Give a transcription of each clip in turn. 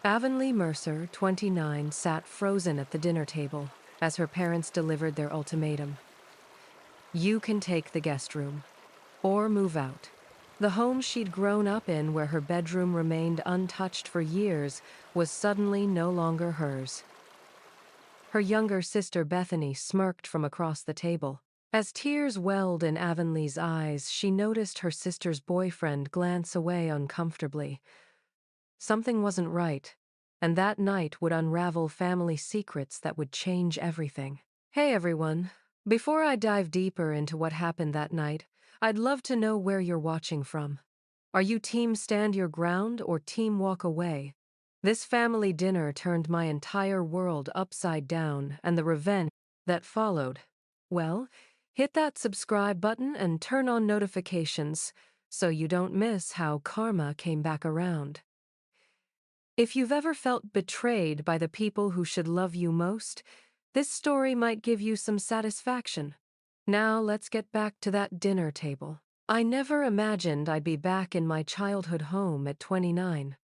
Avonlea Mercer, 29, sat frozen at the dinner table as her parents delivered their ultimatum. You can take the guest room, or move out. The home she'd grown up in, where her bedroom remained untouched for years, was suddenly no longer hers. Her younger sister Bethany smirked from across the table. As tears welled in Avonlea's eyes, she noticed her sister's boyfriend glance away uncomfortably. Something wasn't right, and that night would unravel family secrets that would change everything. Hey everyone, before I dive deeper into what happened that night, I'd love to know where you're watching from. Are you team stand your ground or team walk away? This family dinner turned my entire world upside down, and the revenge that followed. Well, hit that subscribe button and turn on notifications so you don't miss how karma came back around. If you've ever felt betrayed by the people who should love you most, this story might give you some satisfaction. Now let's get back to that dinner table. I never imagined I'd be back in my childhood home at 29.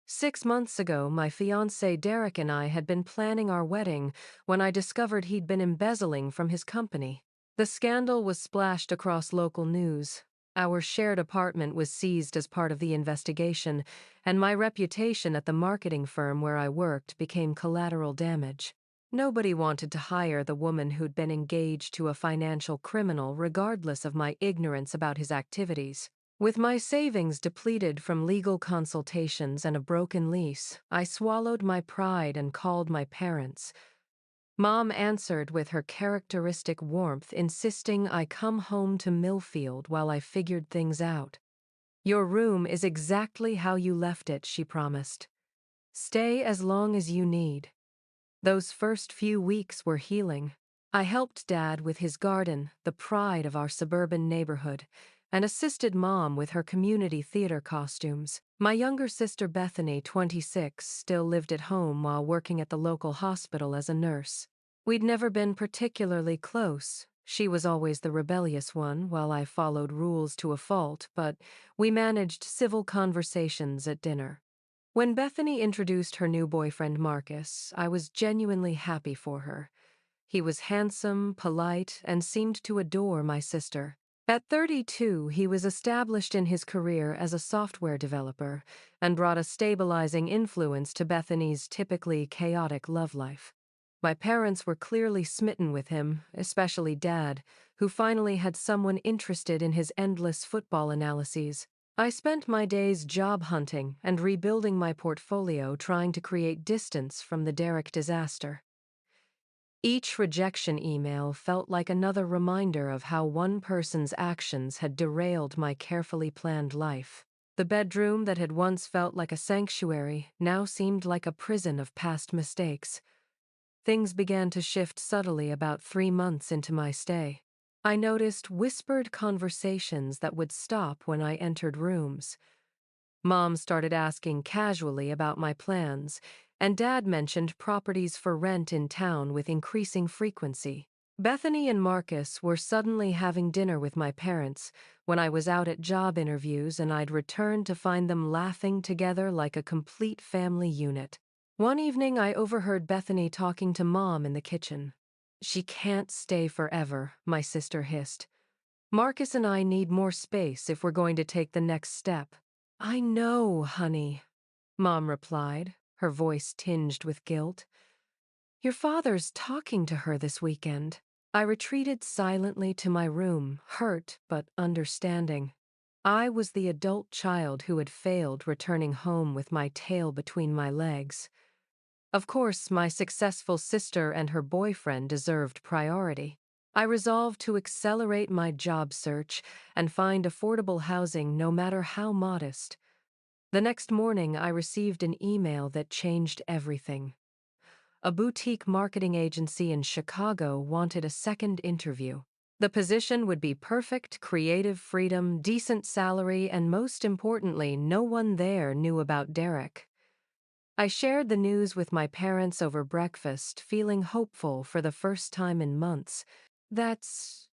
6 months ago, my fiancé Derek and I had been planning our wedding when I discovered he'd been embezzling from his company. The scandal was splashed across local news. Our shared apartment was seized as part of the investigation, and my reputation at the marketing firm where I worked became collateral damage. Nobody wanted to hire the woman who'd been engaged to a financial criminal, regardless of my ignorance about his activities. With my savings depleted from legal consultations and a broken lease, I swallowed my pride and called my parents. Mom answered with her characteristic warmth, insisting I come home to Millfield while I figured things out. Your room is exactly how you left it, she promised. Stay as long as you need. Those first few weeks were healing. I helped Dad with his garden, the pride of our suburban neighborhood, and assisted Mom with her community theater costumes. My younger sister Bethany, 26, still lived at home while working at the local hospital as a nurse. We'd never been particularly close. She was always the rebellious one, while I followed rules to a fault, but we managed civil conversations at dinner. When Bethany introduced her new boyfriend Marcus, I was genuinely happy for her. He was handsome, polite, and seemed to adore my sister. At 32, he was established in his career as a software developer and brought a stabilizing influence to Bethany's typically chaotic love life. My parents were clearly smitten with him, especially Dad, who finally had someone interested in his endless football analyses. I spent my days job hunting and rebuilding my portfolio, trying to create distance from the Derek disaster. Each rejection email felt like another reminder of how one person's actions had derailed my carefully planned life. The bedroom that had once felt like a sanctuary now seemed like a prison of past mistakes. Things began to shift subtly about 3 months into my stay. I noticed whispered conversations that would stop when I entered rooms. Mom started asking casually about my plans, and Dad mentioned properties for rent in town with increasing frequency. Bethany and Marcus were suddenly having dinner with my parents when I was out at job interviews, and I'd returned to find them laughing together like a complete family unit. One evening, I overheard Bethany talking to Mom in the kitchen. "She can't stay forever," my sister hissed. "Marcus and I need more space if we're going to take the next step." "I know, honey," Mom replied, her voice tinged with guilt. "Your father's talking to her this weekend." I retreated silently to my room, hurt but understanding. I was the adult child who had failed, returning home with my tail between my legs. Of course, my successful sister and her boyfriend deserved priority. I resolved to accelerate my job search and find affordable housing, no matter how modest. The next morning, I received an email that changed everything. A boutique marketing agency in Chicago wanted a second interview. The position would be perfect: creative freedom, decent salary, and most importantly, no one there knew about Derek. I shared the news with my parents over breakfast, feeling hopeful for the first time in months. "That's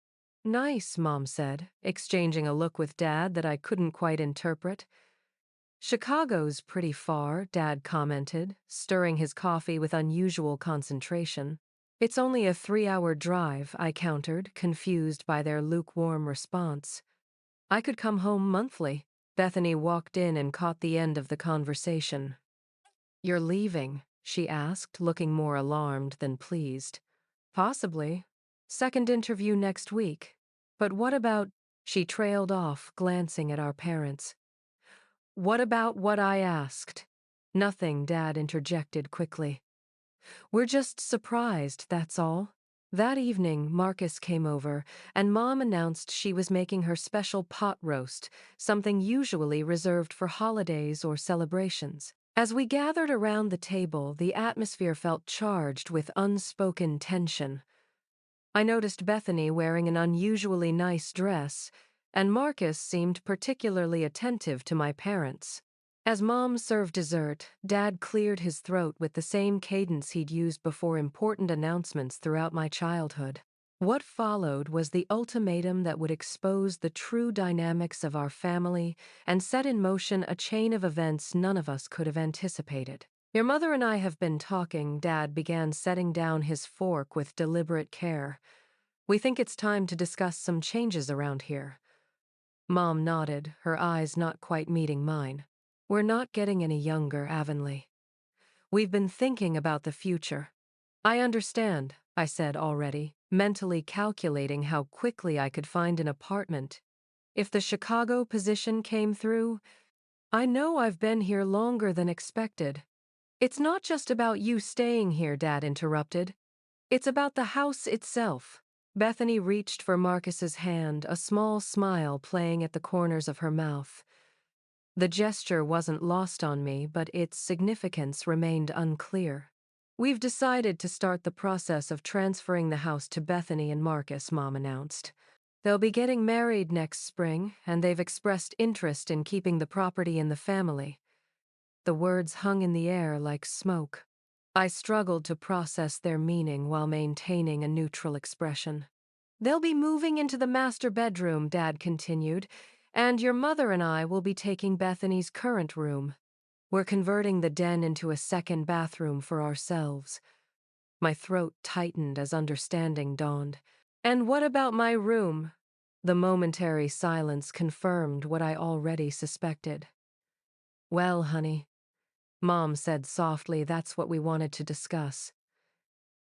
nice," Mom said, exchanging a look with Dad that I couldn't quite interpret. Chicago's pretty far, Dad commented, stirring his coffee with unusual concentration. It's only a 3-hour drive, I countered, confused by their lukewarm response. I could come home monthly. Bethany walked in and caught the end of the conversation. You're leaving? She asked, looking more alarmed than pleased. Possibly. Second interview next week. But what about... She trailed off, glancing at our parents. What about what I asked? Nothing, Dad interjected quickly. We're just surprised, that's all. That evening, Marcus came over, and Mom announced she was making her special pot roast, something usually reserved for holidays or celebrations. As we gathered around the table, the atmosphere felt charged with unspoken tension. I noticed Bethany wearing an unusually nice dress, and Marcus seemed particularly attentive to my parents. As Mom served dessert, Dad cleared his throat with the same cadence he'd used before important announcements throughout my childhood. What followed was the ultimatum that would expose the true dynamics of our family and set in motion a chain of events none of us could have anticipated. Your mother and I have been talking, Dad began, setting down his fork with deliberate care. We think it's time to discuss some changes around here. Mom nodded, her eyes not quite meeting mine. We're not getting any younger, Avonlea. We've been thinking about the future. I understand, I said already, mentally calculating how quickly I could find an apartment. If the Chicago position came through, I know I've been here longer than expected. It's not just about you staying here, Dad interrupted. It's about the house itself. Bethany reached for Marcus's hand, a small smile playing at the corners of her mouth. The gesture wasn't lost on me, but its significance remained unclear. We've decided to start the process of transferring the house to Bethany and Marcus, Mom announced. They'll be getting married next spring, and they've expressed interest in keeping the property in the family. The words hung in the air like smoke. I struggled to process their meaning while maintaining a neutral expression. They'll be moving into the master bedroom, Dad continued, and your mother and I will be taking Bethany's current room. We're converting the den into a second bathroom for ourselves. My throat tightened as understanding dawned. And what about my room? The momentary silence confirmed what I already suspected. Well, honey, Mom said softly, that's what we wanted to discuss.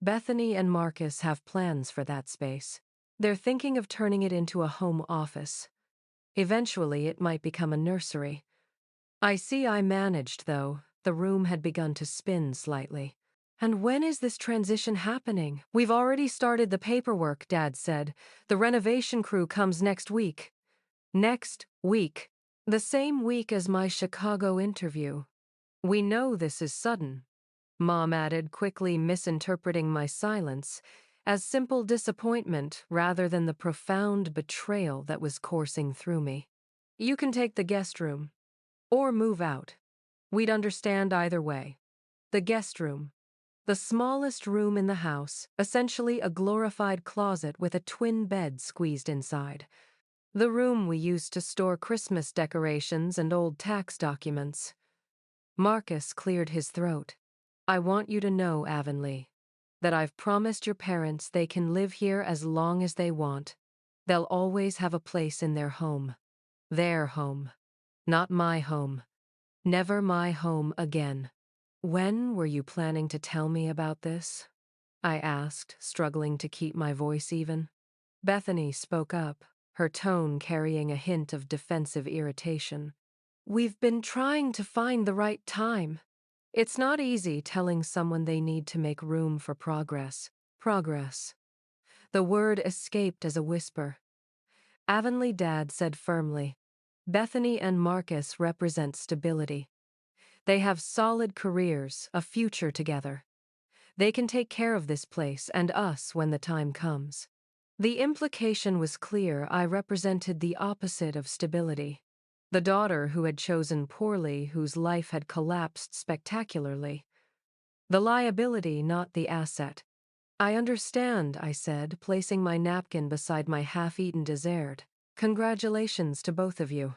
Bethany and Marcus have plans for that space. They're thinking of turning it into a home office. Eventually, it might become a nursery. I see I managed, though. The room had begun to spin slightly. And when is this transition happening? We've already started the paperwork, Dad said. The renovation crew comes next week. Next week. The same week as my Chicago interview. We know this is sudden, Mom added, quickly misinterpreting my silence as simple disappointment rather than the profound betrayal that was coursing through me. You can take the guest room. Or move out. We'd understand either way. The guest room. The smallest room in the house, essentially a glorified closet with a twin bed squeezed inside. The room we used to store Christmas decorations and old tax documents. Marcus cleared his throat. I want you to know, Avonlea, that I've promised your parents they can live here as long as they want. They'll always have a place in their home. Their home. Not my home. Never my home again. When were you planning to tell me about this? I asked, struggling to keep my voice even. Bethany spoke up, her tone carrying a hint of defensive irritation. We've been trying to find the right time. It's not easy telling someone they need to make room for progress. Progress. The word escaped as a whisper. Avonlea, Dad said firmly. Bethany and Marcus represent stability. They have solid careers, a future together. They can take care of this place and us when the time comes. The implication was clear. I represented the opposite of stability. The daughter who had chosen poorly, whose life had collapsed spectacularly. The liability, not the asset. I understand, I said, placing my napkin beside my half-eaten dessert. Congratulations to both of you.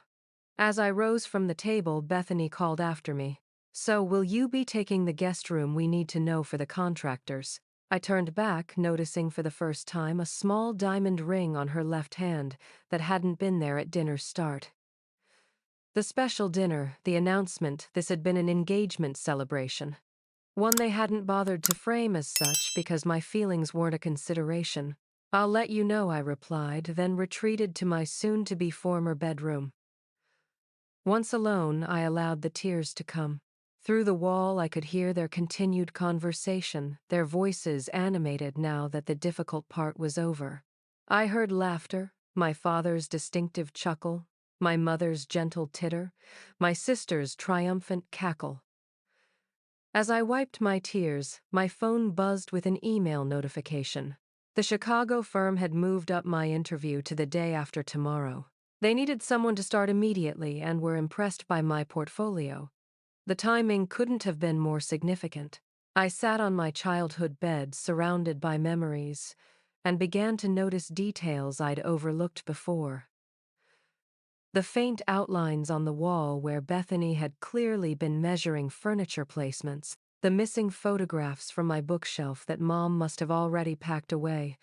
As I rose from the table, Bethany called after me. So, will you be taking the guest room we need to know for the contractors? I turned back, noticing for the first time a small diamond ring on her left hand that hadn't been there at dinner's start. The special dinner, the announcement, this had been an engagement celebration. One they hadn't bothered to frame as such because my feelings weren't a consideration. I'll let you know, I replied, then retreated to my soon-to-be former bedroom. Once alone, I allowed the tears to come. Through the wall, I could hear their continued conversation, their voices animated now that the difficult part was over. I heard laughter, my father's distinctive chuckle, my mother's gentle titter, my sister's triumphant cackle. As I wiped my tears, my phone buzzed with an email notification. The Chicago firm had moved up my interview to the day after tomorrow. They needed someone to start immediately and were impressed by my portfolio. The timing couldn't have been more significant. I sat on my childhood bed, surrounded by memories, and began to notice details I'd overlooked before. The faint outlines on the wall where Bethany had clearly been measuring furniture placements, the missing photographs from my bookshelf that Mom must have already packed away,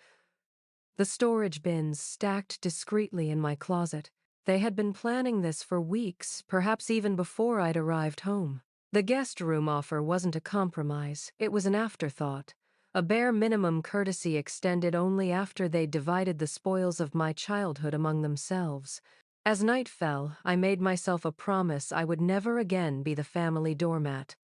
the storage bins stacked discreetly in my closet. They had been planning this for weeks, perhaps even before I'd arrived home. The guest room offer wasn't a compromise, it was an afterthought, a bare minimum courtesy extended only after they'd divided the spoils of my childhood among themselves. As night fell, I made myself a promise I would never again be the family doormat.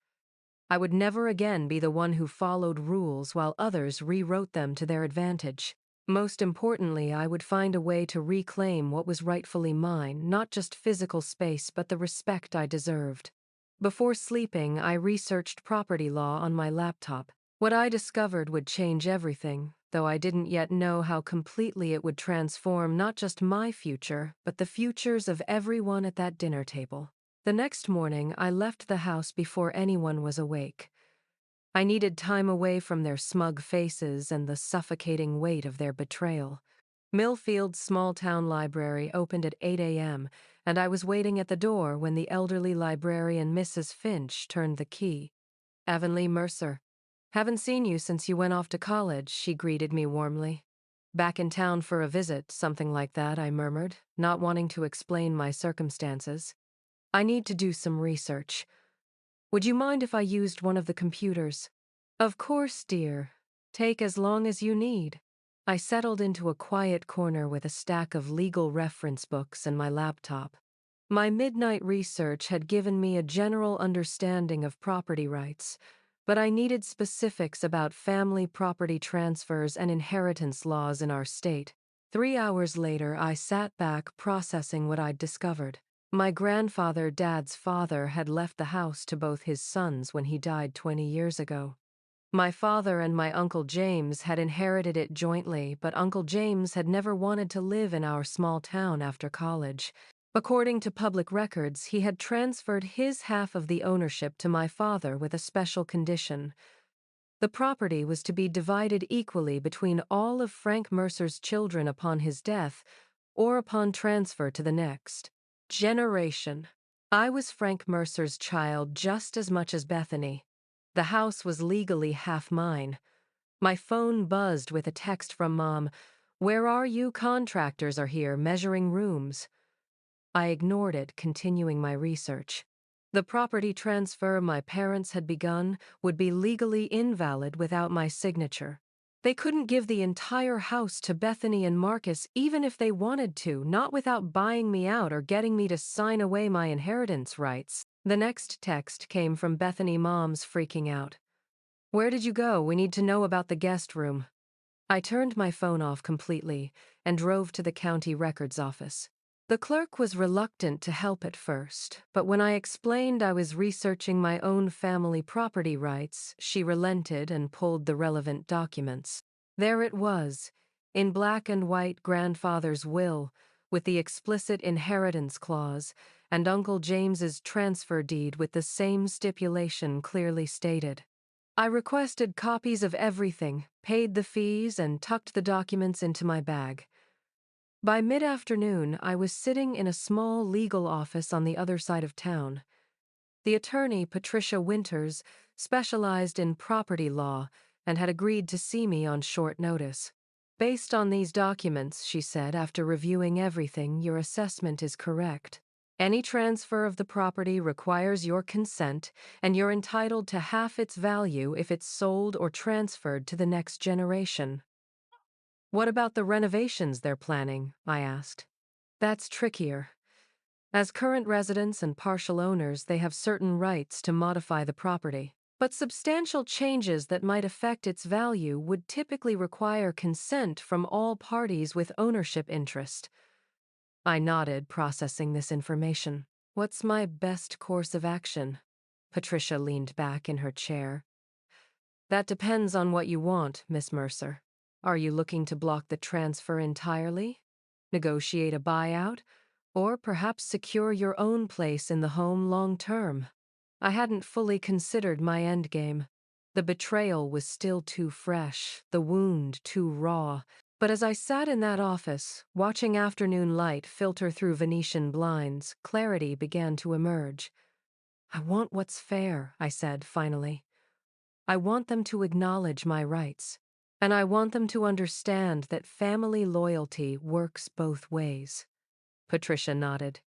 I would never again be the one who followed rules while others rewrote them to their advantage. Most importantly, I would find a way to reclaim what was rightfully mine, not just physical space, but the respect I deserved. Before sleeping, I researched property law on my laptop. What I discovered would change everything, though I didn't yet know how completely it would transform not just my future, but the futures of everyone at that dinner table. The next morning, I left the house before anyone was awake. I needed time away from their smug faces and the suffocating weight of their betrayal. Millfield's small-town library opened at 8 a.m., and I was waiting at the door when the elderly librarian Mrs. Finch turned the key. Avonlea Mercer. Haven't seen you since you went off to college, she greeted me warmly. Back in town for a visit, something like that, I murmured, not wanting to explain my circumstances. I need to do some research. Would you mind if I used one of the computers? Of course, dear. Take as long as you need. I settled into a quiet corner with a stack of legal reference books and my laptop. My midnight research had given me a general understanding of property rights, but I needed specifics about family property transfers and inheritance laws in our state. 3 hours later, I sat back processing what I'd discovered. My grandfather, Dad's father, had left the house to both his sons when he died 20 years ago. My father and my Uncle James had inherited it jointly, but Uncle James had never wanted to live in our small town after college. According to public records, he had transferred his half of the ownership to my father with a special condition. The property was to be divided equally between all of Frank Mercer's children upon his death, or upon transfer to the next generation. I was Frank Mercer's child just as much as Bethany. The house was legally half mine. My phone buzzed with a text from Mom. "Where are you? Contractors are here, measuring rooms." I ignored it, continuing my research. The property transfer my parents had begun would be legally invalid without my signature. They couldn't give the entire house to Bethany and Marcus even if they wanted to, not without buying me out or getting me to sign away my inheritance rights. The next text came from Bethany Mom's, freaking out. "Where did you go? We need to know about the guest room." I turned my phone off completely and drove to the county records office. The clerk was reluctant to help at first, but when I explained I was researching my own family property rights, she relented and pulled the relevant documents. There it was, in black and white, grandfather's will, with the explicit inheritance clause, and Uncle James's transfer deed with the same stipulation clearly stated. I requested copies of everything, paid the fees, and tucked the documents into my bag. By mid-afternoon, I was sitting in a small legal office on the other side of town. The attorney, Patricia Winters, specialized in property law and had agreed to see me on short notice. Based on these documents, she said, after reviewing everything, your assessment is correct. Any transfer of the property requires your consent, and you're entitled to half its value if it's sold or transferred to the next generation. What about the renovations they're planning? I asked. That's trickier. As current residents and partial owners, they have certain rights to modify the property. But substantial changes that might affect its value would typically require consent from all parties with ownership interest. I nodded, processing this information. What's my best course of action? Patricia leaned back in her chair. That depends on what you want, Miss Mercer. Are you looking to block the transfer entirely? Negotiate a buyout? Or perhaps secure your own place in the home long term? I hadn't fully considered my endgame. The betrayal was still too fresh, the wound too raw. But as I sat in that office, watching afternoon light filter through Venetian blinds, clarity began to emerge. I want what's fair, I said finally. I want them to acknowledge my rights. And I want them to understand that family loyalty works both ways. Patricia nodded.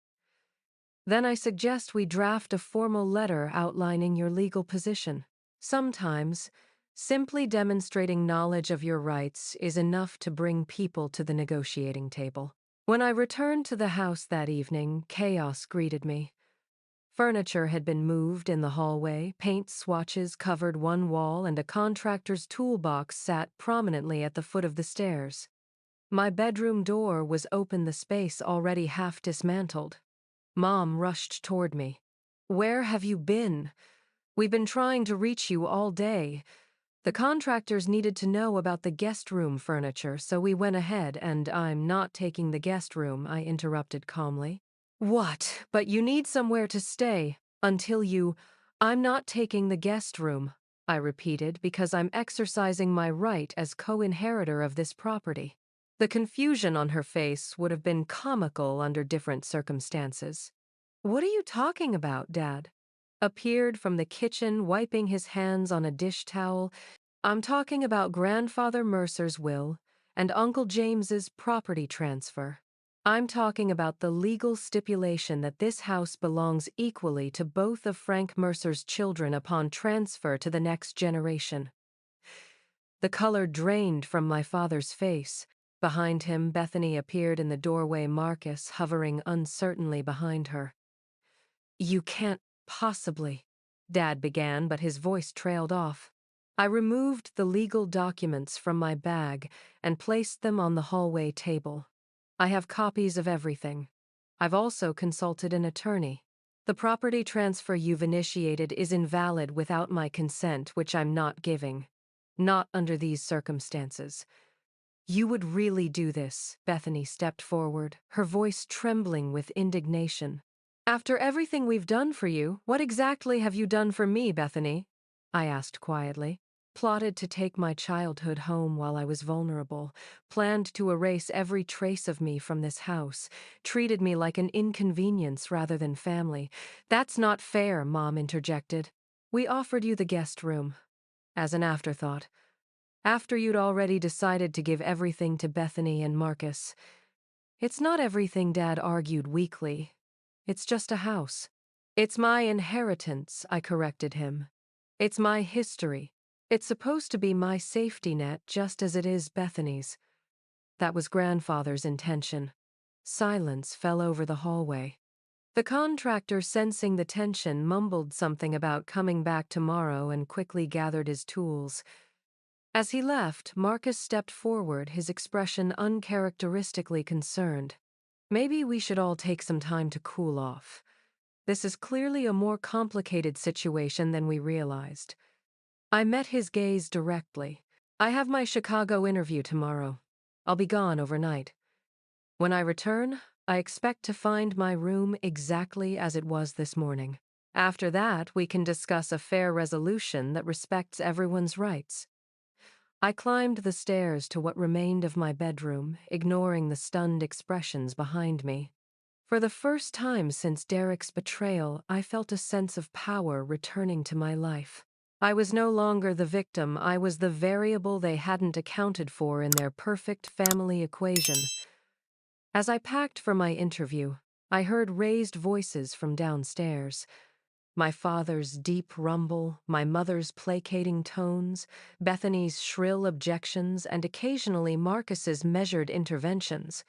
Then I suggest we draft a formal letter outlining your legal position. Sometimes, simply demonstrating knowledge of your rights is enough to bring people to the negotiating table. When I returned to the house that evening, chaos greeted me. Furniture had been moved in the hallway, paint swatches covered one wall, and a contractor's toolbox sat prominently at the foot of the stairs. My bedroom door was open, the space already half dismantled. Mom rushed toward me. Where have you been? We've been trying to reach you all day. The contractors needed to know about the guest room furniture, so we went ahead, and I'm not taking the guest room, I interrupted calmly. What? But you need somewhere to stay. Until you... I'm not taking the guest room, I repeated, because I'm exercising my right as co-inheritor of this property. The confusion on her face would have been comical under different circumstances. What are you talking about, Dad? Appeared from the kitchen, wiping his hands on a dish towel. I'm talking about Grandfather Mercer's will and Uncle James's property transfer. I'm talking about the legal stipulation that this house belongs equally to both of Frank Mercer's children upon transfer to the next generation. The color drained from my father's face. Behind him, Bethany appeared in the doorway, Marcus hovering uncertainly behind her. You can't possibly, Dad began, but his voice trailed off. I removed the legal documents from my bag and placed them on the hallway table. I have copies of everything. I've also consulted an attorney. The property transfer you've initiated is invalid without my consent, which I'm not giving. Not under these circumstances. You would really do this? Bethany stepped forward, her voice trembling with indignation. After everything we've done for you, what exactly have you done for me, Bethany? I asked quietly. Plotted to take my childhood home while I was vulnerable, planned to erase every trace of me from this house, treated me like an inconvenience rather than family. That's not fair, Mom interjected. We offered you the guest room. As an afterthought. After you'd already decided to give everything to Bethany and Marcus. It's not everything, Dad argued weakly. It's just a house. It's my inheritance, I corrected him. It's my history. It's supposed to be my safety net just as it is Bethany's. That was Grandfather's intention. Silence fell over the hallway. The contractor, sensing the tension, mumbled something about coming back tomorrow and quickly gathered his tools. As he left, Marcus stepped forward, his expression uncharacteristically concerned. Maybe we should all take some time to cool off. This is clearly a more complicated situation than we realized. I met his gaze directly. I have my Chicago interview tomorrow. I'll be gone overnight. When I return, I expect to find my room exactly as it was this morning. After that, we can discuss a fair resolution that respects everyone's rights. I climbed the stairs to what remained of my bedroom, ignoring the stunned expressions behind me. For the first time since Derek's betrayal, I felt a sense of power returning to my life. I was no longer the victim, I was the variable they hadn't accounted for in their perfect family equation. As I packed for my interview, I heard raised voices from downstairs. My father's deep rumble, my mother's placating tones, Bethany's shrill objections, and occasionally Marcus's measured interventions.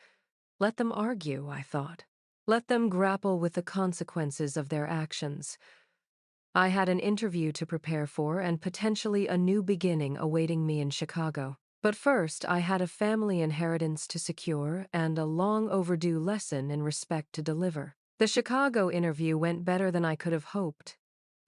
Let them argue, I thought. Let them grapple with the consequences of their actions. I had an interview to prepare for and potentially a new beginning awaiting me in Chicago. But first, I had a family inheritance to secure and a long overdue lesson in respect to deliver. The Chicago interview went better than I could have hoped.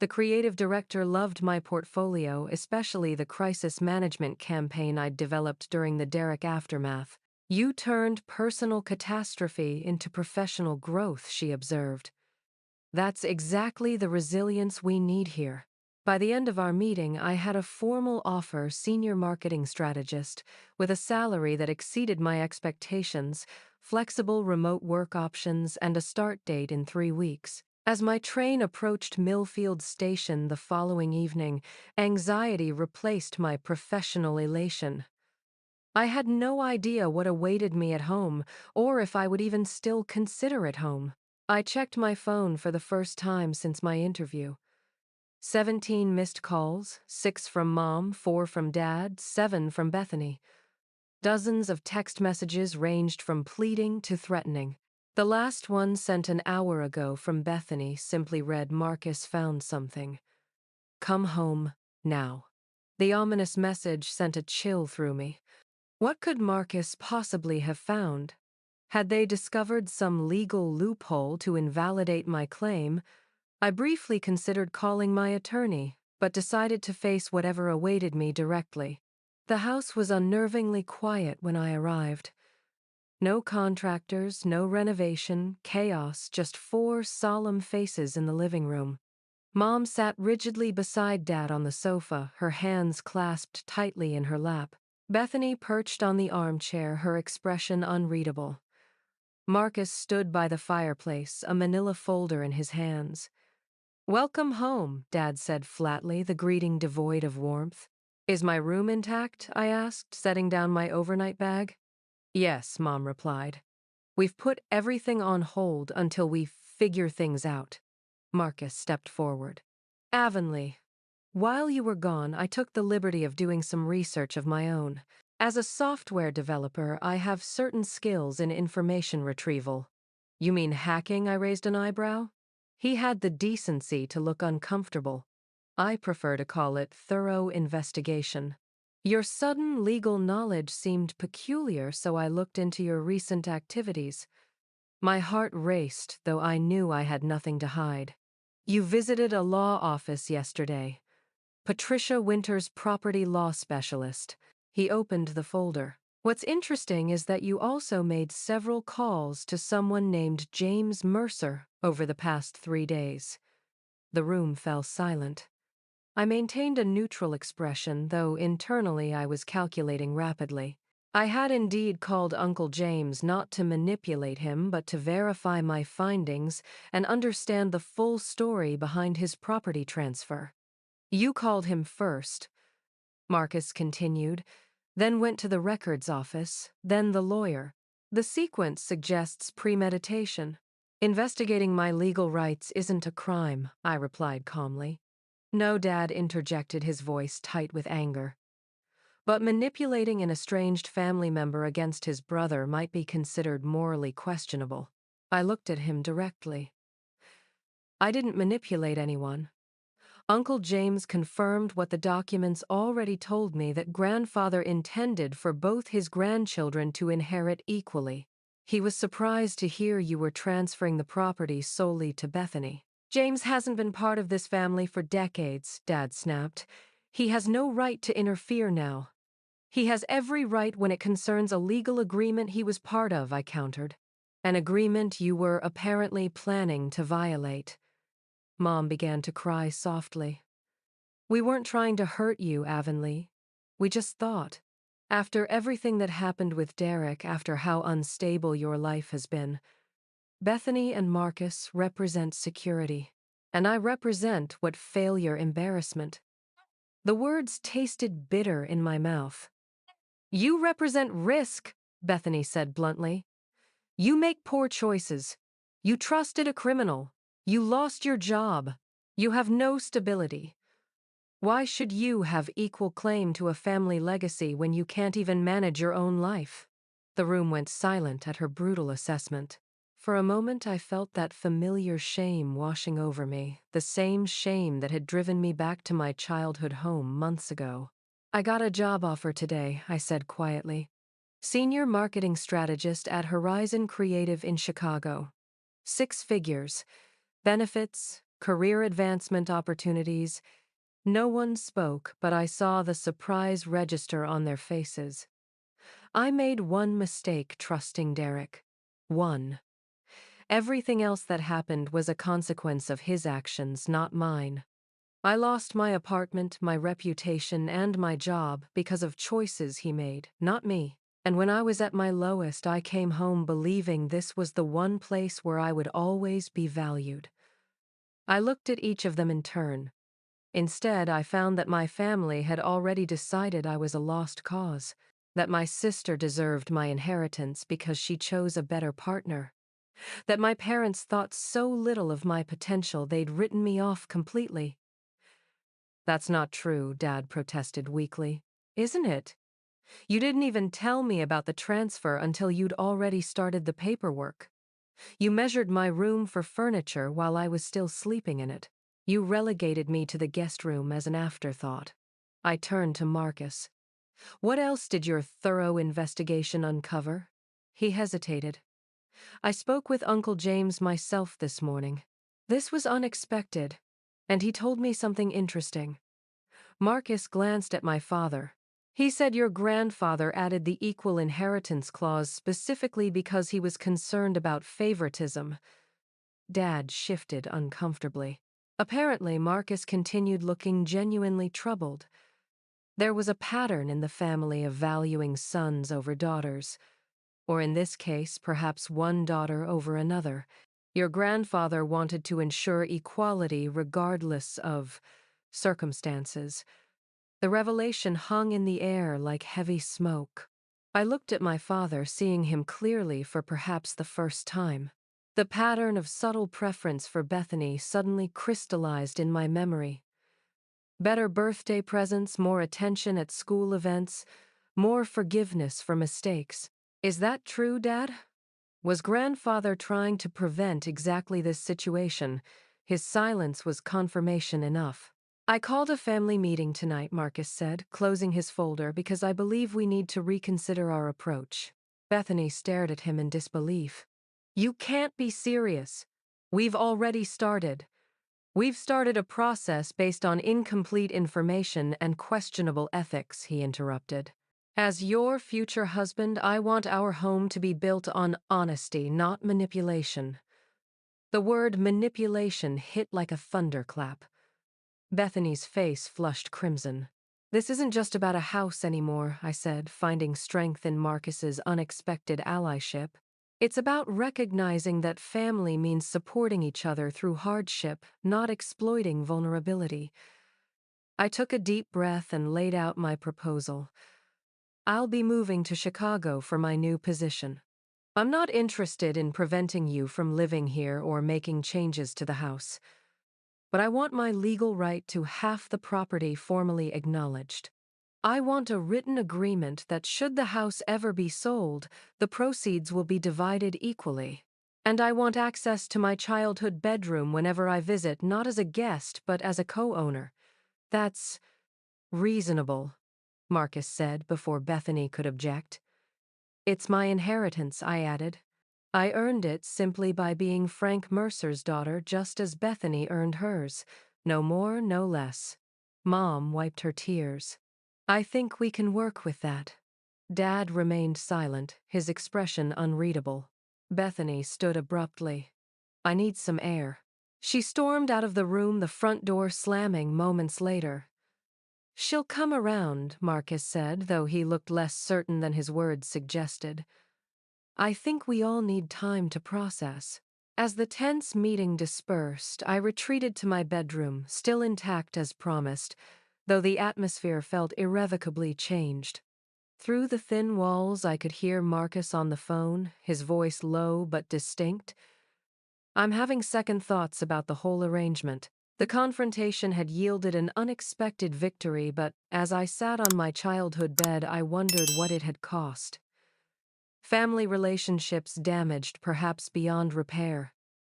The creative director loved my portfolio, especially the crisis management campaign I'd developed during the Derek aftermath. You turned personal catastrophe into professional growth, she observed. That's exactly the resilience we need here. By the end of our meeting, I had a formal offer, senior marketing strategist, with a salary that exceeded my expectations, flexible remote work options, and a start date in 3 weeks. As my train approached Millfield Station the following evening, anxiety replaced my professional elation. I had no idea what awaited me at home, or if I would even still consider it home. I checked my phone for the first time since my interview. 17 missed calls, 6 from Mom, 4 from Dad, 7 from Bethany. Dozens of text messages ranged from pleading to threatening. The last one, sent an hour ago from Bethany, simply read, "Marcus found something. Come home, now." The ominous message sent a chill through me. What could Marcus possibly have found? Had they discovered some legal loophole to invalidate my claim? I briefly considered calling my attorney, but decided to face whatever awaited me directly. The house was unnervingly quiet when I arrived. No contractors, no renovation, chaos, just 4 solemn faces in the living room. Mom sat rigidly beside Dad on the sofa, her hands clasped tightly in her lap. Bethany perched on the armchair, her expression unreadable. Marcus stood by the fireplace, a manila folder in his hands. "Welcome home," Dad said flatly, the greeting devoid of warmth. "Is my room intact?" I asked, setting down my overnight bag. "Yes," Mom replied. "We've put everything on hold until we figure things out." Marcus stepped forward. "Avonlea, while you were gone, I took the liberty of doing some research of my own. As a software developer, I have certain skills in information retrieval." "You mean hacking?" I raised an eyebrow. He had the decency to look uncomfortable. "I prefer to call it thorough investigation." "Your sudden legal knowledge seemed peculiar, so I looked into your recent activities." My heart raced, though I knew I had nothing to hide. "You visited a law office yesterday. Patricia Winter's property law specialist." He opened the folder. "What's interesting is that you also made several calls to someone named James Mercer over the past 3 days." The room fell silent. I maintained a neutral expression, though internally I was calculating rapidly. I had indeed called Uncle James not to manipulate him, but to verify my findings and understand the full story behind his property transfer. "You called him first," Marcus continued, "then went to the records office, then the lawyer. The sequence suggests premeditation." "Investigating my legal rights isn't a crime," I replied calmly. "No," Dad interjected, his voice tight with anger. "But manipulating an estranged family member against his brother might be considered morally questionable." I looked at him directly. "I didn't manipulate anyone. Uncle James confirmed what the documents already told me, that grandfather intended for both his grandchildren to inherit equally. He was surprised to hear you were transferring the property solely to Bethany." "James hasn't been part of this family for decades," Dad snapped. "He has no right to interfere now." "He has every right when it concerns a legal agreement he was part of," I countered. "An agreement you were apparently planning to violate." Mom began to cry softly. "We weren't trying to hurt you, Avonlea. We just thought. After everything that happened with Derek, after how unstable your life has been, Bethany and Marcus represent security. And I represent what failure embarrassment. The words tasted bitter in my mouth. You represent risk, Bethany said bluntly. You make poor choices. You trusted a criminal. You lost your job. You have no stability. Why should you have equal claim to a family legacy when you can't even manage your own life? The room went silent at her brutal assessment. For a moment I felt that familiar shame washing over me, the same shame that had driven me back to my childhood home months ago. I got a job offer today, I said quietly. Senior marketing strategist at Horizon Creative in Chicago. 6 figures. Benefits, career advancement opportunities. No one spoke, but I saw the surprise register on their faces. I made one mistake trusting Derek. One. Everything else that happened was a consequence of his actions, not mine. I lost my apartment, my reputation, and my job because of choices he made, not me. And when I was at my lowest, I came home believing this was the one place where I would always be valued. I looked at each of them in turn. Instead, I found that my family had already decided I was a lost cause, that my sister deserved my inheritance because she chose a better partner, that my parents thought so little of my potential they'd written me off completely. That's not true, Dad protested weakly. Isn't it? You didn't even tell me about the transfer until you'd already started the paperwork. You measured my room for furniture while I was still sleeping in it. You relegated me to the guest room as an afterthought. I turned to Marcus. What else did your thorough investigation uncover? He hesitated. I spoke with Uncle James myself this morning. This was unexpected, and he told me something interesting. Marcus glanced at my father. He said your grandfather added the equal inheritance clause specifically because he was concerned about favoritism. Dad shifted uncomfortably. Apparently, Marcus continued looking genuinely troubled. There was a pattern in the family of valuing sons over daughters, or in this case, perhaps one daughter over another. Your grandfather wanted to ensure equality regardless of circumstances. The revelation hung in the air like heavy smoke. I looked at my father, seeing him clearly for perhaps the first time. The pattern of subtle preference for Bethany suddenly crystallized in my memory. Better birthday presents, more attention at school events, more forgiveness for mistakes. Is that true, Dad? Was grandfather trying to prevent exactly this situation? His silence was confirmation enough. I called a family meeting tonight, Marcus said, closing his folder, because I believe we need to reconsider our approach. Bethany stared at him in disbelief. You can't be serious. We've already started. We've started a process based on incomplete information and questionable ethics, he interrupted. As your future husband, I want our home to be built on honesty, not manipulation. The word manipulation hit like a thunderclap. Bethany's face flushed crimson. This isn't just about a house anymore, I said, finding strength in Marcus's unexpected allyship. It's about recognizing that family means supporting each other through hardship, not exploiting vulnerability. I took a deep breath and laid out my proposal. I'll be moving to Chicago for my new position. I'm not interested in preventing you from living here or making changes to the house, but I want my legal right to half the property formally acknowledged. I want a written agreement that should the house ever be sold, the proceeds will be divided equally. And I want access to my childhood bedroom whenever I visit, not as a guest, but as a co-owner. That's reasonable, Marcus said before Bethany could object. It's my inheritance, I added. I earned it simply by being Frank Mercer's daughter, just as Bethany earned hers. No more, no less. Mom wiped her tears. I think we can work with that. Dad remained silent, his expression unreadable. Bethany stood abruptly. I need some air. She stormed out of the room, the front door slamming moments later. She'll come around, Marcus said, though he looked less certain than his words suggested. I think we all need time to process. As the tense meeting dispersed, I retreated to my bedroom, still intact as promised, though the atmosphere felt irrevocably changed. Through the thin walls, I could hear Marcus on the phone, his voice low but distinct. I'm having second thoughts about the whole arrangement. The confrontation had yielded an unexpected victory, but as I sat on my childhood bed, I wondered what it had cost. Family relationships damaged, perhaps beyond repair.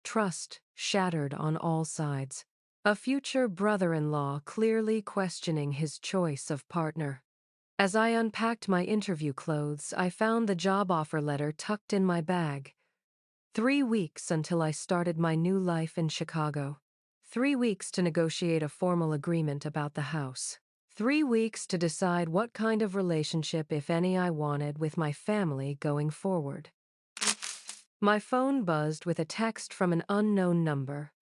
Trust shattered on all sides. A future brother-in-law clearly questioning his choice of partner. As I unpacked my interview clothes, I found the job offer letter tucked in my bag. 3 weeks until I started my new life in Chicago. 3 weeks to negotiate a formal agreement about the house. 3 weeks to decide what kind of relationship, if any, I wanted with my family going forward. My phone buzzed with a text from an unknown number.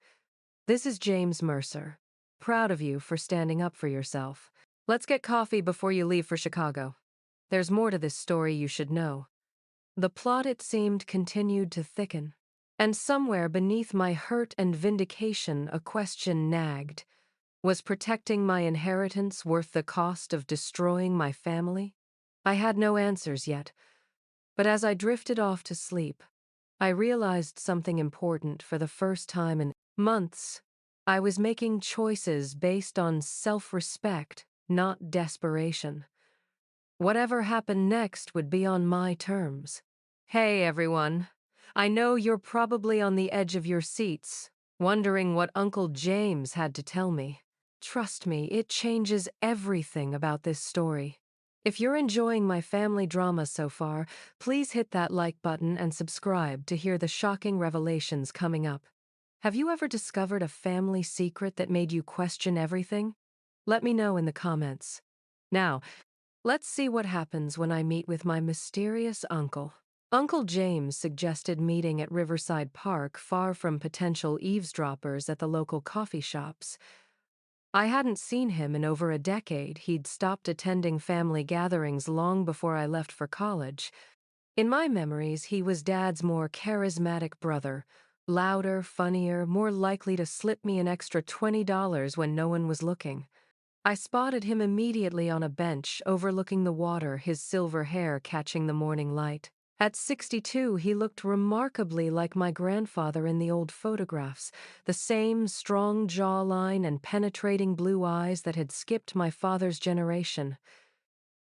This is James Mercer. Proud of you for standing up for yourself. Let's get coffee before you leave for Chicago. There's more to this story you should know. The plot, it seemed, continued to thicken. And somewhere beneath my hurt and vindication, a question nagged. Was protecting my inheritance worth the cost of destroying my family? I had no answers yet, but as I drifted off to sleep, I realized something important for the first time in months. I was making choices based on self-respect, not desperation. Whatever happened next would be on my terms. Hey, everyone. I know you're probably on the edge of your seats, wondering what Uncle James had to tell me. Trust me, it changes everything about this story. If you're enjoying my family drama so far, please hit that like button and subscribe to hear the shocking revelations coming up. Have you ever discovered a family secret that made you question everything? Let me know in the comments. Now, let's see what happens when I meet with my mysterious uncle. Uncle James suggested meeting at Riverside Park, far from potential eavesdroppers at the local coffee shops. I hadn't seen him in over a decade. He'd stopped attending family gatherings long before I left for college. In my memories, he was Dad's more charismatic brother, louder, funnier, more likely to slip me an extra $20 when no one was looking. I spotted him immediately on a bench overlooking the water, his silver hair catching the morning light. At 62, he looked remarkably like my grandfather in the old photographs, the same strong jawline and penetrating blue eyes that had skipped my father's generation.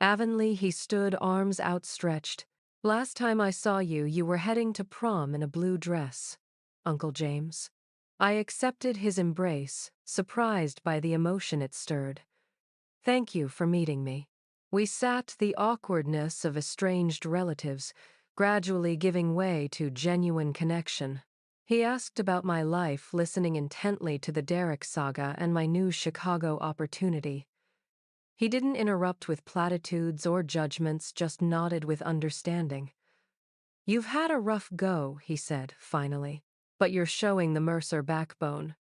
Avidly, he stood, arms outstretched. Last time I saw you, you were heading to prom in a blue dress, Uncle James. I accepted his embrace, surprised by the emotion it stirred. Thank you for meeting me. We sat, the awkwardness of estranged relatives, gradually giving way to genuine connection. He asked about my life, listening intently to the Derek saga and my new Chicago opportunity. He didn't interrupt with platitudes or judgments, just nodded with understanding. You've had a rough go, he said, finally, but you're showing the Mercer backbone.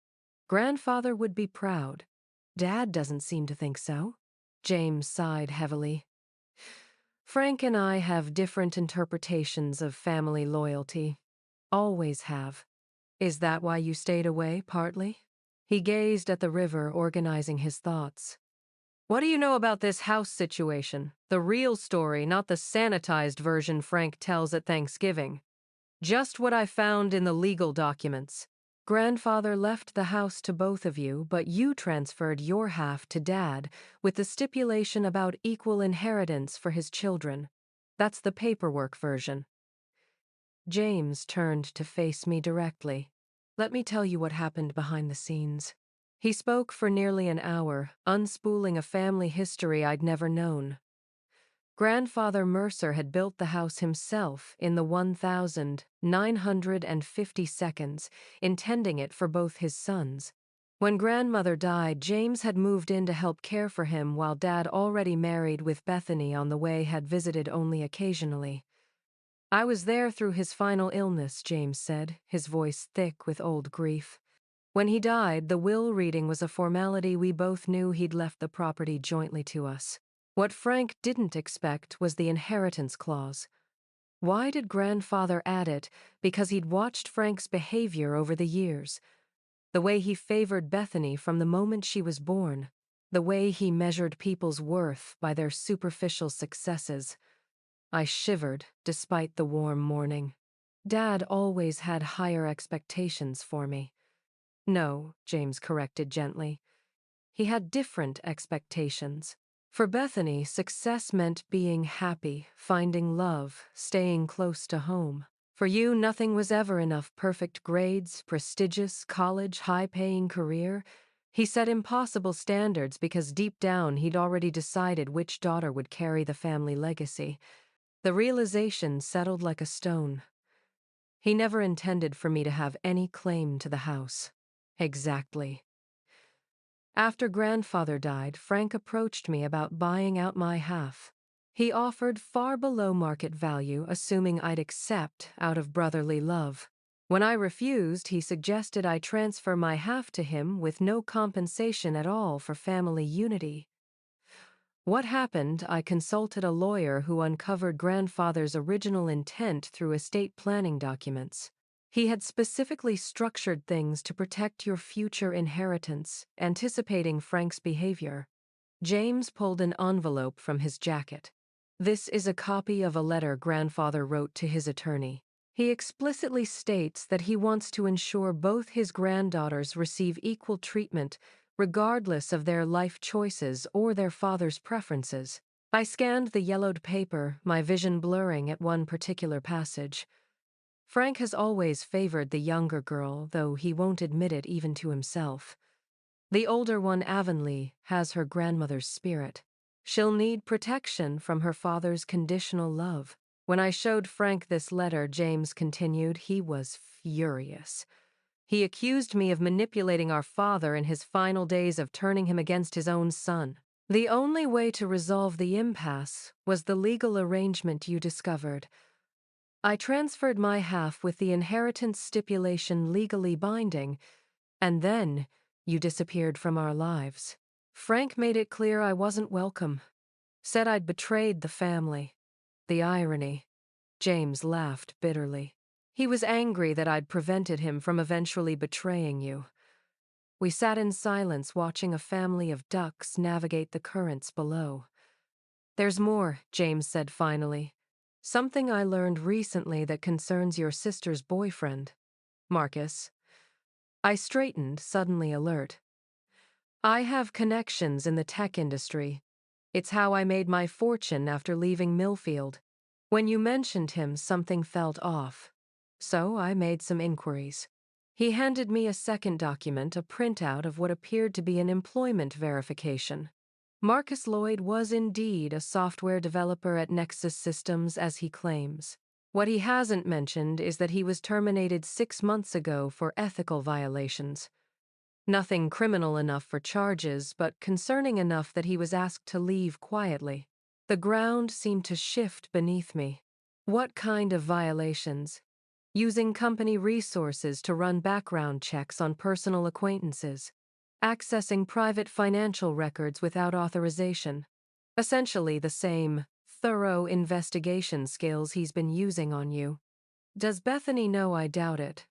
Grandfather would be proud. Dad doesn't seem to think so. James sighed heavily. Frank and I have different interpretations of family loyalty. Always have. Is that why you stayed away, partly? He gazed at the river, organizing his thoughts. What do you know about this house situation? The real story, not the sanitized version Frank tells at Thanksgiving. Just what I found in the legal documents. Grandfather left the house to both of you, but you transferred your half to Dad, with the stipulation about equal inheritance for his children. That's the paperwork version. James turned to face me directly. Let me tell you what happened behind the scenes. He spoke for nearly an hour, unspooling a family history I'd never known. Grandfather Mercer had built the house himself in the 1,950 seconds, intending it for both his sons. When grandmother died, James had moved in to help care for him while Dad, already married with Bethany on the way, had visited only occasionally. I was there through his final illness, James said, his voice thick with old grief. When he died, the will reading was a formality. We both knew he'd left the property jointly to us. What Frank didn't expect was the inheritance clause. Why did grandfather add it? Because he'd watched Frank's behavior over the years. The way he favored Bethany from the moment she was born. The way he measured people's worth by their superficial successes. I shivered, despite the warm morning. Dad always had higher expectations for me. No, James corrected gently. He had different expectations. For Bethany, success meant being happy, finding love, staying close to home. For you, nothing was ever enough. Perfect grades, prestigious college, high-paying career. He set impossible standards because deep down he'd already decided which daughter would carry the family legacy. The realization settled like a stone. He never intended for me to have any claim to the house. Exactly. After grandfather died, Frank approached me about buying out my half. He offered far below market value, assuming I'd accept out of brotherly love. When I refused, he suggested I transfer my half to him with no compensation at all for family unity. What happened? I consulted a lawyer who uncovered grandfather's original intent through estate planning documents. He had specifically structured things to protect your future inheritance, anticipating Frank's behavior. James pulled an envelope from his jacket. This is a copy of a letter grandfather wrote to his attorney. He explicitly states that he wants to ensure both his granddaughters receive equal treatment, regardless of their life choices or their father's preferences. I scanned the yellowed paper, my vision blurring at one particular passage. Frank has always favored the younger girl, though he won't admit it even to himself. The older one, Avonlea, has her grandmother's spirit. She'll need protection from her father's conditional love. When I showed Frank this letter, James continued, he was furious. He accused me of manipulating our father in his final days, of turning him against his own son. The only way to resolve the impasse was the legal arrangement you discovered. I transferred my half with the inheritance stipulation legally binding, and then you disappeared from our lives. Frank made it clear I wasn't welcome. Said I'd betrayed the family. The irony. James laughed bitterly. He was angry that I'd prevented him from eventually betraying you. We sat in silence, watching a family of ducks navigate the currents below. There's more, James said finally. Something I learned recently that concerns your sister's boyfriend, Marcus. I straightened, suddenly alert. I have connections in the tech industry. It's how I made my fortune after leaving Millfield. When you mentioned him, something felt off. So I made some inquiries. He handed me a second document, a printout of what appeared to be an employment verification. Marcus Lloyd was indeed a software developer at Nexus Systems, as he claims. What he hasn't mentioned is that he was terminated 6 months ago for ethical violations. Nothing criminal enough for charges, but concerning enough that he was asked to leave quietly. The ground seemed to shift beneath me. What kind of violations? Using company resources to run background checks on personal acquaintances. Accessing private financial records without authorization. Essentially the same thorough investigation skills he's been using on you. Does Bethany know? I doubt it.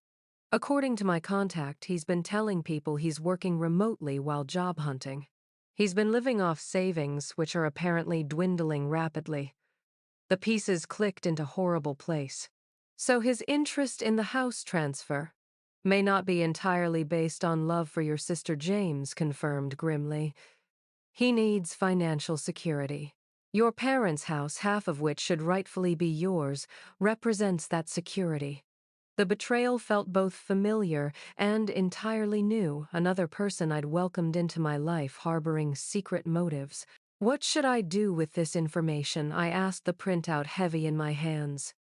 According to my contact, he's been telling people he's working remotely while job hunting. He's been living off savings, which are apparently dwindling rapidly. The pieces clicked into horrible place. So his interest in the house transfer may not be entirely based on love for your sister, James confirmed grimly. He needs financial security. Your parents' house, half of which should rightfully be yours, represents that security. The betrayal felt both familiar and entirely new, another person I'd welcomed into my life harboring secret motives. What should I do with this information? I asked, the printout heavy in my hands.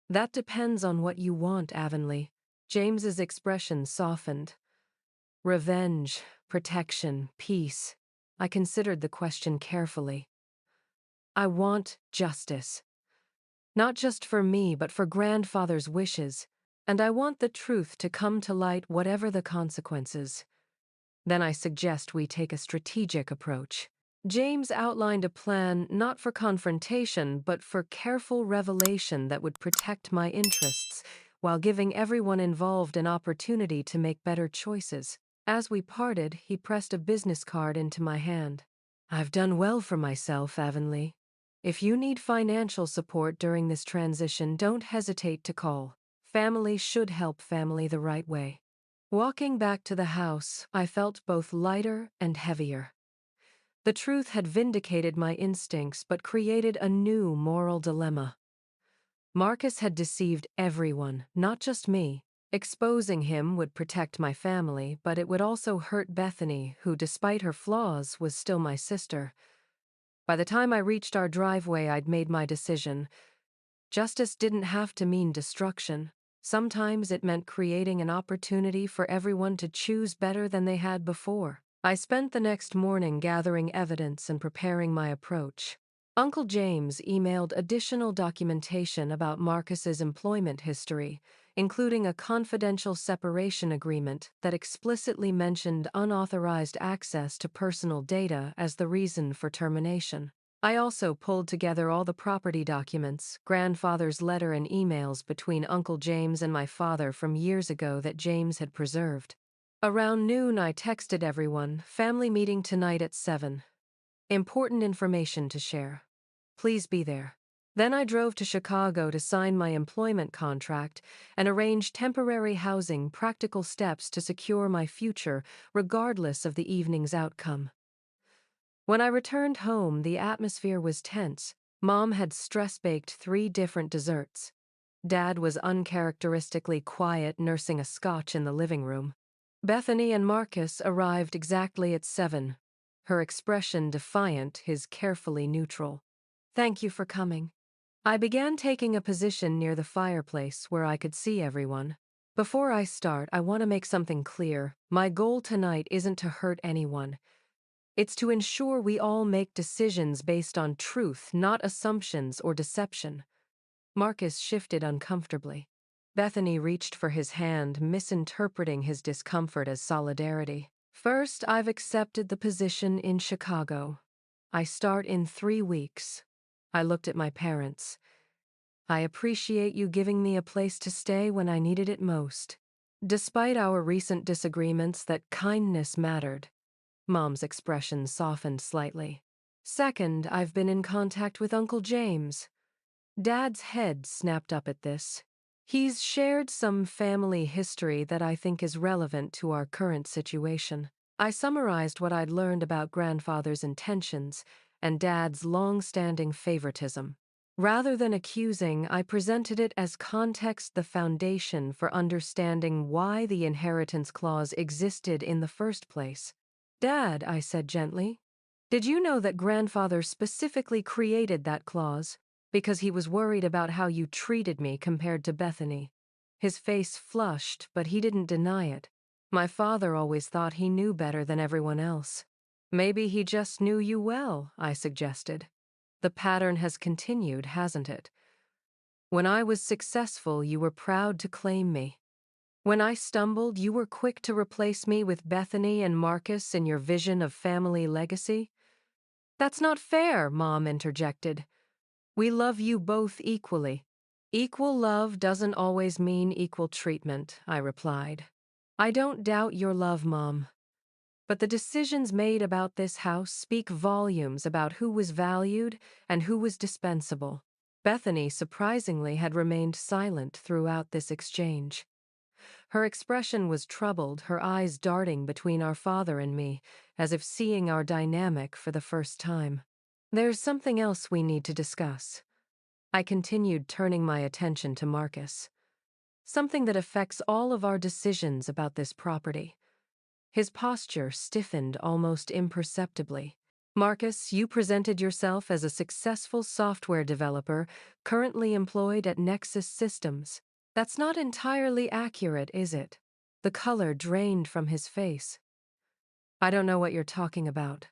That depends on what you want, Avonlea. James's expression softened. Revenge, protection, peace. I considered the question carefully. I want justice. Not just for me, but for grandfather's wishes. and I want the truth to come to light whatever the consequences. Then I suggest we take a strategic approach. James outlined a plan not for confrontation, but for careful revelation that would protect my interests, while giving everyone involved an opportunity to make better choices. As we parted, he pressed a business card into my hand. I've done well for myself, Avonlea. If you need financial support during this transition, don't hesitate to call. Family should help family the right way. Walking back to the house, I felt both lighter and heavier. The truth had vindicated my instincts but created a new moral dilemma. Marcus had deceived everyone, not just me. Exposing him would protect my family, but it would also hurt Bethany, who, despite her flaws, was still my sister. By the time I reached our driveway, I'd made my decision. Justice didn't have to mean destruction. Sometimes it meant creating an opportunity for everyone to choose better than they had before. I spent the next morning gathering evidence and preparing my approach. Uncle James emailed additional documentation about Marcus's employment history, including a confidential separation agreement that explicitly mentioned unauthorized access to personal data as the reason for termination. I also pulled together all the property documents, grandfather's letter and emails between Uncle James and my father from years ago that James had preserved. Around noon, I texted everyone, family meeting tonight at 7. Important information to share. Please be there. Then I drove to Chicago to sign my employment contract and arrange temporary housing, practical steps to secure my future, regardless of the evening's outcome. When I returned home, the atmosphere was tense. Mom had stress-baked 3 different desserts. Dad was uncharacteristically quiet, nursing a scotch in the living room. Bethany and Marcus arrived exactly at 7, her expression defiant, his carefully neutral. Thank you for coming. I began taking a position near the fireplace where I could see everyone. Before I start, I want to make something clear. My goal tonight isn't to hurt anyone. It's to ensure we all make decisions based on truth, not assumptions or deception. Marcus shifted uncomfortably. Bethany reached for his hand, misinterpreting his discomfort as solidarity. First, I've accepted the position in Chicago. I start in 3 weeks. I looked at my parents. I appreciate you giving me a place to stay when I needed it most. Despite our recent disagreements, that kindness mattered. Mom's expression softened slightly. Second, I've been in contact with Uncle James. Dad's head snapped up at this. He's shared some family history that I think is relevant to our current situation. I summarized what I'd learned about grandfather's intentions and Dad's long-standing favoritism. Rather than accusing, I presented it as context, the foundation for understanding why the inheritance clause existed in the first place. Dad, I said gently, did you know that grandfather specifically created that clause because he was worried about how you treated me compared to Bethany? His face flushed, but he didn't deny it. My father always thought he knew better than everyone else. Maybe he just knew you well, I suggested. The pattern has continued, hasn't it? When I was successful, you were proud to claim me. When I stumbled, you were quick to replace me with Bethany and Marcus in your vision of family legacy. That's not fair, Mom interjected. We love you both equally. Equal love doesn't always mean equal treatment, I replied. I don't doubt your love, Mom. But the decisions made about this house speak volumes about who was valued and who was dispensable. Bethany, surprisingly, had remained silent throughout this exchange. Her expression was troubled, her eyes darting between our father and me, as if seeing our dynamic for the first time. There's something else we need to discuss. I continued, turning my attention to Marcus. Something that affects all of our decisions about this property. His posture stiffened almost imperceptibly. Marcus, you presented yourself as a successful software developer currently employed at Nexus Systems. That's not entirely accurate, is it? The color drained from his face. I don't know what you're talking about.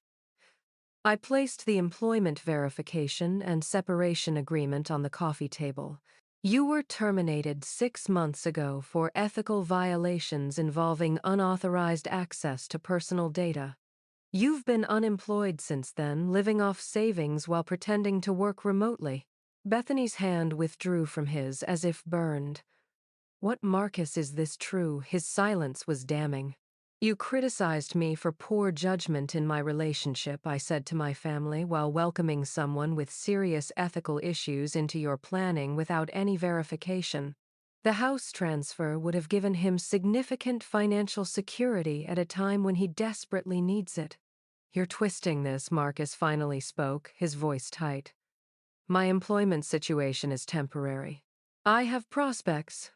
I placed the employment verification and separation agreement on the coffee table. You were terminated 6 months ago for ethical violations involving unauthorized access to personal data. You've been unemployed since then, living off savings while pretending to work remotely. Bethany's hand withdrew from his as if burned. What Marcus is this true? His silence was damning. You criticized me for poor judgment in my relationship, I said to my family, while welcoming someone with serious ethical issues into your planning without any verification. The house transfer would have given him significant financial security at a time when he desperately needs it. You're twisting this, Marcus finally spoke, his voice tight. My employment situation is temporary. I have prospects.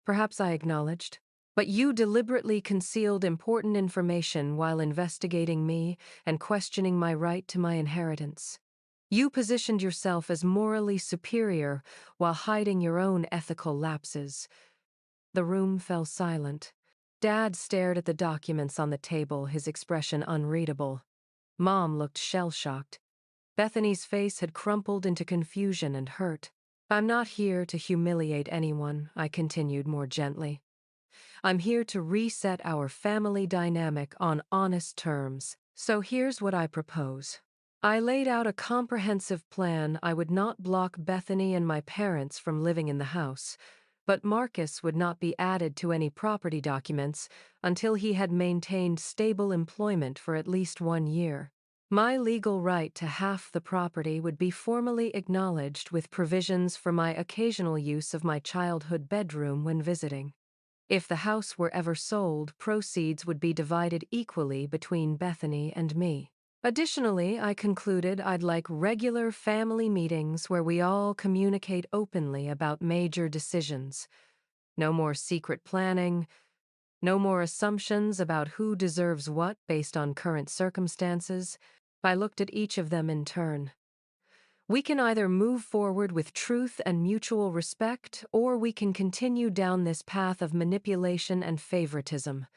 Perhaps I acknowledged. But you deliberately concealed important information while investigating me and questioning my right to my inheritance. You positioned yourself as morally superior while hiding your own ethical lapses. The room fell silent. Dad stared at the documents on the table, his expression unreadable. Mom looked shell-shocked. Bethany's face had crumpled into confusion and hurt. I'm not here to humiliate anyone, I continued more gently. I'm here to reset our family dynamic on honest terms. So here's what I propose. I laid out a comprehensive plan. I would not block Bethany and my parents from living in the house, but Marcus would not be added to any property documents until he had maintained stable employment for at least 1 year. My legal right to half the property would be formally acknowledged with provisions for my occasional use of my childhood bedroom when visiting. If the house were ever sold, proceeds would be divided equally between Bethany and me. Additionally, I concluded I'd like regular family meetings where we all communicate openly about major decisions. No more secret planning, no more assumptions about who deserves what based on current circumstances. I looked at each of them in turn. We can either move forward with truth and mutual respect, or we can continue down this path of manipulation and favoritism.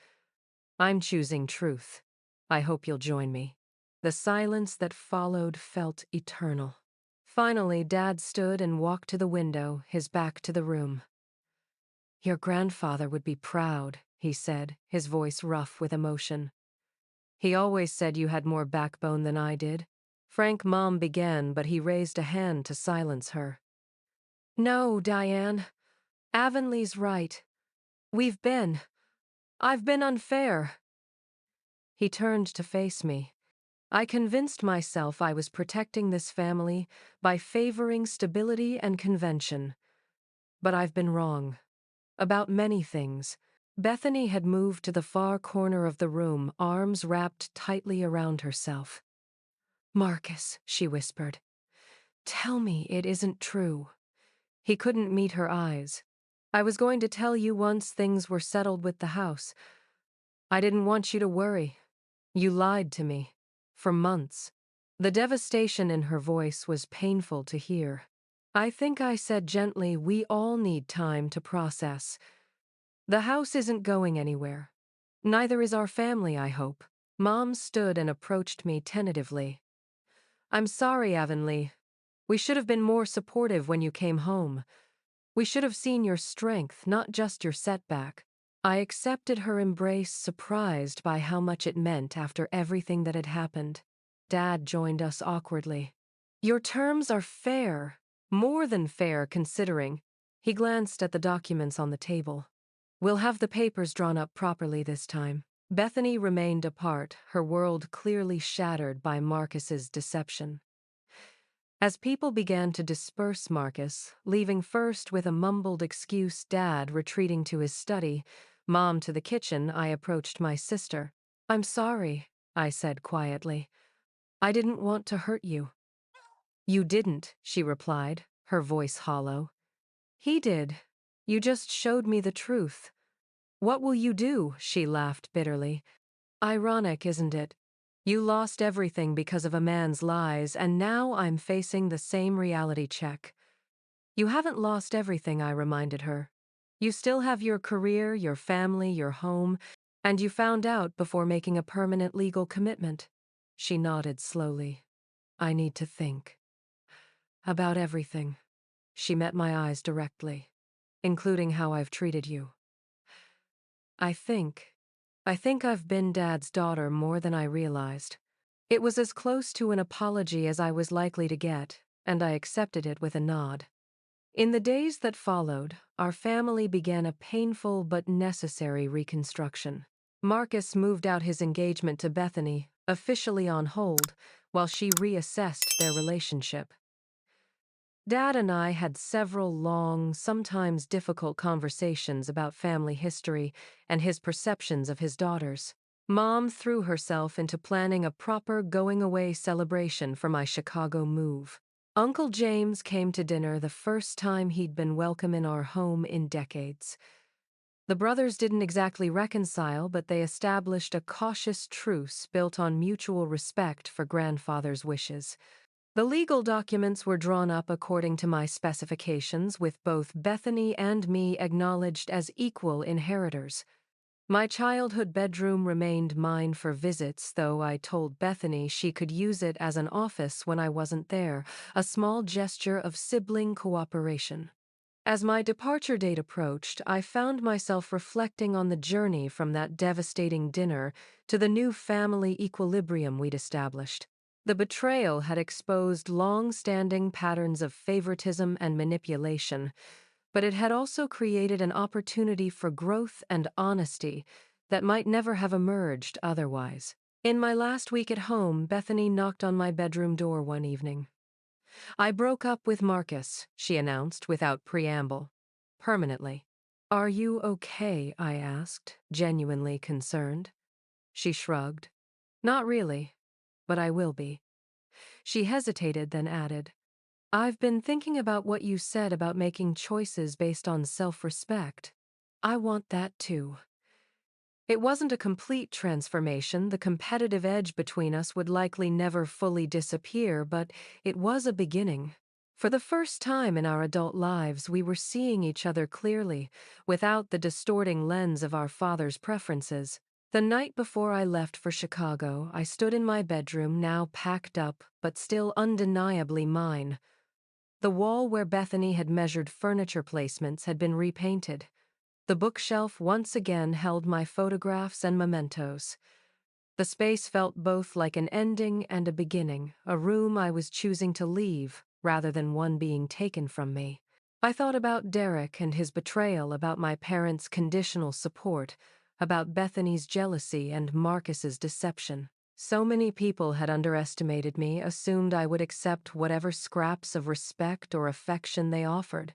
I'm choosing truth. I hope you'll join me. The silence that followed felt eternal. Finally, Dad stood and walked to the window, his back to the room. Your grandfather would be proud, he said, his voice rough with emotion. He always said you had more backbone than I did. Frank Mom began, but he raised a hand to silence her. No, Diane. Avonlea's right. I've been unfair. He turned to face me. I convinced myself I was protecting this family by favoring stability and convention. But I've been wrong. About many things. Bethany had moved to the far corner of the room, arms wrapped tightly around herself. Marcus, she whispered. Tell me it isn't true. He couldn't meet her eyes. I was going to tell you once things were settled with the house. I didn't want you to worry. You lied to me. For months. The devastation in her voice was painful to hear. I think I said gently, we all need time to process. The house isn't going anywhere. Neither is our family, I hope. Mom stood and approached me tentatively. I'm sorry, Avonlea. We should have been more supportive when you came home. We should have seen your strength, not just your setback. I accepted her embrace, surprised by how much it meant after everything that had happened. Dad joined us awkwardly. Your terms are fair, more than fair considering. He glanced at the documents on the table. We'll have the papers drawn up properly this time. Bethany remained apart, her world clearly shattered by Marcus's deception. As people began to disperse Marcus, leaving first with a mumbled excuse, Dad retreating to his study, Mom to the kitchen, I approached my sister. I'm sorry, I said quietly. I didn't want to hurt you. You didn't, she replied, her voice hollow. He did. You just showed me the truth. What will you do? She laughed bitterly. Ironic, isn't it? You lost everything because of a man's lies, and now I'm facing the same reality check. You haven't lost everything, I reminded her. You still have your career, your family, your home, and you found out before making a permanent legal commitment. She nodded slowly. I need to think about everything. She met my eyes directly, including how I've treated you. I think, I think I've been Dad's daughter more than I realized. It was as close to an apology as I was likely to get, and I accepted it with a nod. In the days that followed, our family began a painful but necessary reconstruction. Marcus moved out his engagement to Bethany, officially on hold, while she reassessed their relationship. Dad and I had several long, sometimes difficult conversations about family history and his perceptions of his daughters. Mom threw herself into planning a proper going-away celebration for my Chicago move. Uncle James came to dinner the first time he'd been welcome in our home in decades. The brothers didn't exactly reconcile, but they established a cautious truce built on mutual respect for grandfather's wishes. The legal documents were drawn up according to my specifications, with both Bethany and me acknowledged as equal inheritors. My childhood bedroom remained mine for visits, though I told Bethany she could use it as an office when I wasn't there, a small gesture of sibling cooperation. As my departure date approached, I found myself reflecting on the journey from that devastating dinner to the new family equilibrium we'd established. The betrayal had exposed long-standing patterns of favoritism and manipulation, but it had also created an opportunity for growth and honesty that might never have emerged otherwise. In my last week at home, Bethany knocked on my bedroom door one evening. "I broke up with Marcus," she announced without preamble. "Permanently." "Are you okay?" I asked, genuinely concerned. She shrugged. "Not really, but I will be." She hesitated, then added, "I've been thinking about what you said about making choices based on self-respect. I want that too." It wasn't a complete transformation. The competitive edge between us would likely never fully disappear, but it was a beginning. For the first time in our adult lives, we were seeing each other clearly, without the distorting lens of our father's preferences. The night before I left for Chicago, I stood in my bedroom, now packed up, but still undeniably mine. The wall where Bethany had measured furniture placements had been repainted. The bookshelf once again held my photographs and mementos. The space felt both like an ending and a beginning, a room I was choosing to leave rather than one being taken from me. I thought about Derek and his betrayal, about my parents' conditional support, about Bethany's jealousy and Marcus's deception. So many people had underestimated me, assumed I would accept whatever scraps of respect or affection they offered.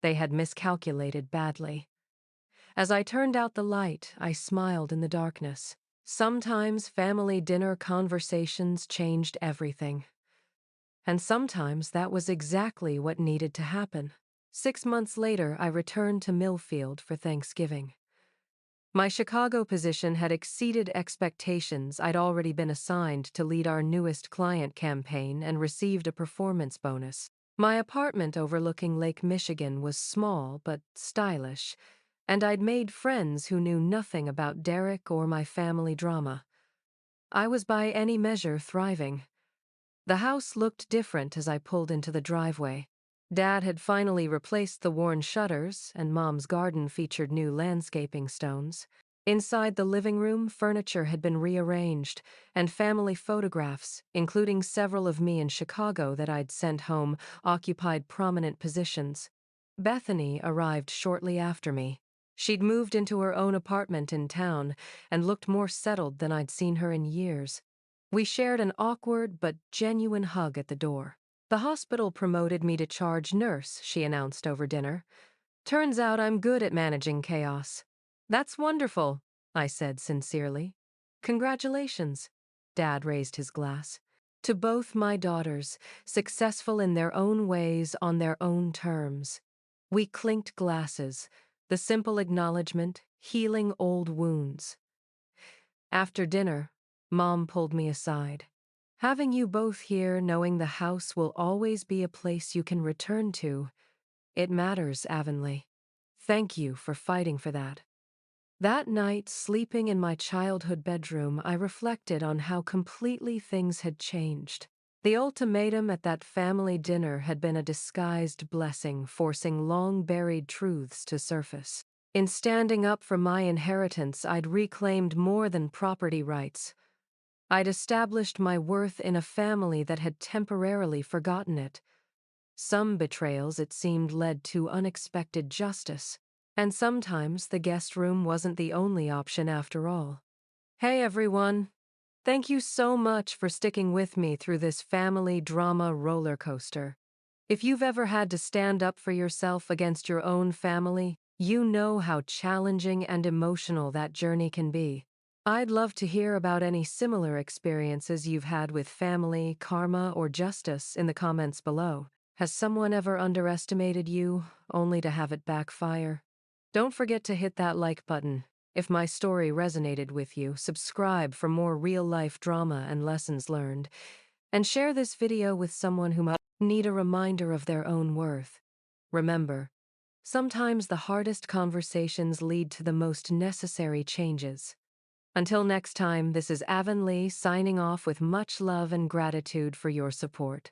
They had miscalculated badly. As I turned out the light, I smiled in the darkness. Sometimes family dinner conversations changed everything. And sometimes that was exactly what needed to happen. 6 months later, I returned to Millfield for Thanksgiving. My Chicago position had exceeded expectations. I'd already been assigned to lead our newest client campaign and received a performance bonus. My apartment overlooking Lake Michigan was small but stylish, and I'd made friends who knew nothing about Derek or my family drama. I was by any measure thriving. The house looked different as I pulled into the driveway. Dad had finally replaced the worn shutters, and Mom's garden featured new landscaping stones. Inside the living room, furniture had been rearranged, and family photographs, including several of me in Chicago that I'd sent home, occupied prominent positions. Bethany arrived shortly after me. She'd moved into her own apartment in town and looked more settled than I'd seen her in years. We shared an awkward but genuine hug at the door. "The hospital promoted me to charge nurse," she announced over dinner. "Turns out I'm good at managing chaos." "That's wonderful," I said sincerely. "Congratulations." Dad raised his glass. "To both my daughters, successful in their own ways on their own terms." We clinked glasses, the simple acknowledgement, healing old wounds. After dinner, Mom pulled me aside. "Having you both here, knowing the house will always be a place you can return to, it matters, Avonlea. Thank you for fighting for that." That night, sleeping in my childhood bedroom, I reflected on how completely things had changed. The ultimatum at that family dinner had been a disguised blessing, forcing long-buried truths to surface. In standing up for my inheritance, I'd reclaimed more than property rights. I'd established my worth in a family that had temporarily forgotten it. Some betrayals, it seemed, led to unexpected justice. And sometimes the guest room wasn't the only option after all. Hey everyone! Thank you so much for sticking with me through this family drama roller coaster. If you've ever had to stand up for yourself against your own family, you know how challenging and emotional that journey can be. I'd love to hear about any similar experiences you've had with family, karma, or justice in the comments below. Has someone ever underestimated you, only to have it backfire? Don't forget to hit that like button. If my story resonated with you, subscribe for more real-life drama and lessons learned. And share this video with someone who might need a reminder of their own worth. Remember, sometimes the hardest conversations lead to the most necessary changes. Until next time, this is Avonlea signing off with much love and gratitude for your support.